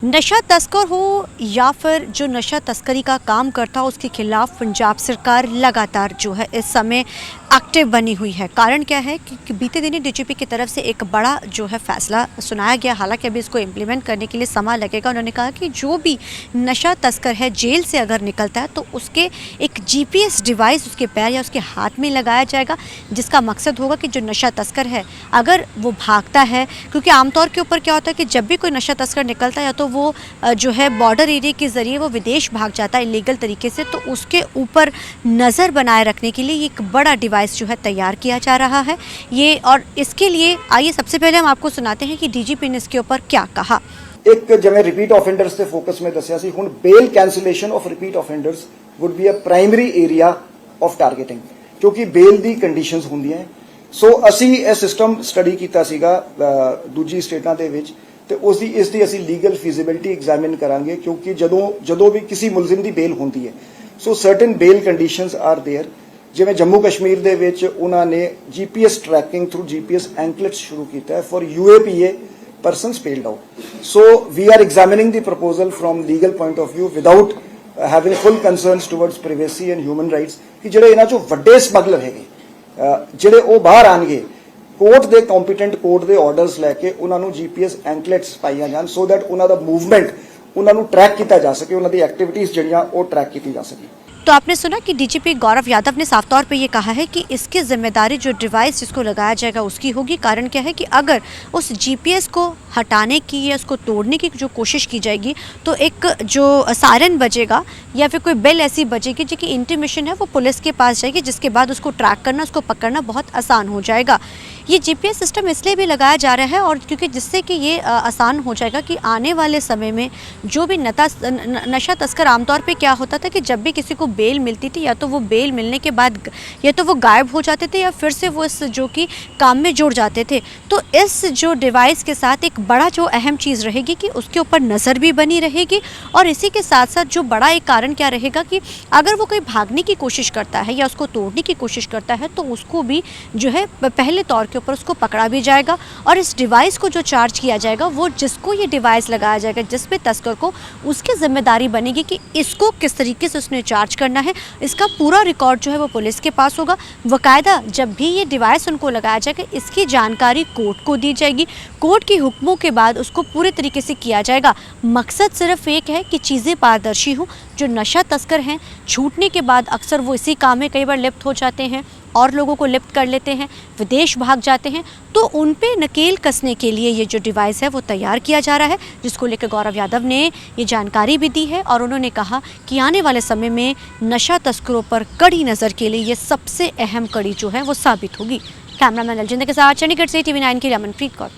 नशा तस्कर हो या फिर जो नशा तस्करी का काम करता हो उसके खिलाफ पंजाब सरकार लगातार जो है इस समय एक्टिव बनी हुई है। कारण क्या है कि बीते दिन डीजीपी की तरफ से एक बड़ा जो है फैसला सुनाया गया। हालांकि अभी इसको इम्प्लीमेंट करने के लिए समय लगेगा। उन्होंने कहा कि जो भी नशा तस्कर है जेल से अगर निकलता है तो उसके एक जीपीएस डिवाइस उसके पैर या उसके हाथ में लगाया जाएगा, जिसका मकसद होगा कि जो नशा तस्कर है अगर वो भागता है, क्योंकि आमतौर के ऊपर क्या होता है कि जब भी कोई नशा तस्कर निकलता है या तो वो जो है बॉर्डर एरिया के ज़रिए वो विदेश भाग जाता है इलीगल तरीके से, तो उसके ऊपर नज़र बनाए रखने के लिए एक बड़ा डिवाइस जो है तैयार किया जा रहा है ये। और इसके लिए आइए सबसे पहले हम आपको सुनाते हैं कि डीजीपी ने इसके ऊपर क्या कहा। एक जिवें रिपीट ऑफेंडर्स के फोकस में दसिया सी, हुण bail cancellation of repeat offenders would be a primary area of targeting, क्योंकि बेल दी कंडीशंस होंदियां। सो असी यह सिस्टम स्टडी कीता सीगा दूजी स्टेटां दे विच, ते उसदी इसदी असी लीगल फिजिबिलिटी एग्जामिन करांगे, क्योंकि जदों भी किसी मुलजिम दी बेल होंदी है so certain bail conditions are there. जिवें जम्मू कश्मीर दे विच उन्हां ने GPS tracking through GPS anklets शुरू कीता है for UAPA persons bailed out. So we are examining the proposal from legal point of view without having full concerns towards privacy and human rights कि ਜਿਹੜੇ ਇਹਨਾਂ ਚੋਂ ਵੱਡੇ ਸਮਗਲਰ ਹੈਗੇ ਜਿਹੜੇ ਉਹ ਬਾਹਰ ਆਣਗੇ ਕੋਰਟ ਦੇ ਕੰਪੀਟੈਂਟ ਕੋਰਟ ਦੇ ਆਰਡਰਸ ਲੈ ਕੇ ਉਹਨਾਂ ਨੂੰ ਜੀਪੀਐਸ ਐਂਕਲੇਟਸ ਪਾਈਆਂ ਜਾਣ, ਸੋ ਦੈਟ ਉਹਨਾਂ ਦਾ ਮੂਵਮੈਂਟ ਉਹਨਾਂ ਨੂੰ ਟਰੈਕ ਕੀਤਾ ਜਾ ਸਕੇ, ਉਹਨਾਂ ਦੀ ਐਕਟੀਵਿਟੀਜ਼ ਜਿਹੜੀਆਂ ਉਹ ਟਰੈਕ ਕੀਤੀ ਜਾ सके। तो आपने सुना कि डीजीपी गौरव यादव ने साफ तौर पे ये कहा है कि इसकी जिम्मेदारी जो डिवाइस जिसको लगाया जाएगा उसकी होगी। कारण क्या है कि अगर उस जीपीएस को हटाने की या उसको तोड़ने की जो कोशिश की जाएगी तो एक जो सायरन बजेगा या फिर कोई बेल ऐसी बजेगी जो कि इंटीमेशन है वो पुलिस के पास जाएगी, जिसके बाद उसको ट्रैक करना उसको पकड़ना बहुत आसान हो जाएगा। ये जीपीएस सिस्टम इसलिए भी लगाया जा रहा है और क्योंकि जिससे कि ये आसान हो जाएगा कि आने वाले समय में जो भी नशा तस्कर आमतौर पे क्या होता था कि जब भी किसी को बेल मिलती थी या तो वो बेल मिलने के बाद या तो वो गायब हो जाते थे या फिर से वो इस जो कि काम में जुड़ जाते थे। तो इस जो डिवाइस के साथ एक बड़ा जो अहम चीज़ रहेगी कि उसके ऊपर नज़र भी बनी रहेगी। और इसी के साथ साथ जो बड़ा एक कारण क्या रहेगा कि अगर वो कोई भागने की कोशिश करता है या उसको तोड़ने की कोशिश करता है तो उसको भी जो है पहले तौर के ऊपर उसको पकड़ा भी जाएगा। और इस डिवाइस को जो चार्ज किया जाएगा वो जिसको ये डिवाइस लगाया जाएगा जिस पे तस्कर को, उसकी जिम्मेदारी बनेगी कि इसको किस तरीके से उसने चार्ज करना है। इसका पूरा रिकॉर्ड जो है वो पुलिस के पास होगा। बाकायदा जब भी ये डिवाइस उनको लगाया जाएगा इसकी जानकारी कोर्ट को दी जाएगी। कोर्ट के हुक्मों के बाद उसको पूरे तरीके से किया जाएगा। मकसद सिर्फ एक है कि चीज़ें पारदर्शी हों। जो नशा तस्कर हैं छूटने के बाद अक्सर वो इसी काम में कई बार लिप्त हो जाते हैं और लोगों को लिप्त कर लेते हैं, विदेश भाग जाते हैं, तो उन पे नकेल कसने के लिए ये जो डिवाइस है वो तैयार किया जा रहा है, जिसको लेकर गौरव यादव ने ये जानकारी भी दी है। और उन्होंने कहा कि आने वाले समय में नशा तस्करों पर कड़ी नज़र के लिए ये सबसे अहम कड़ी जो है वो साबित होगी। कैमरामैन अलजिंदर के साथ चंडीगढ़ से TV9 की रमनप्रीत कौर।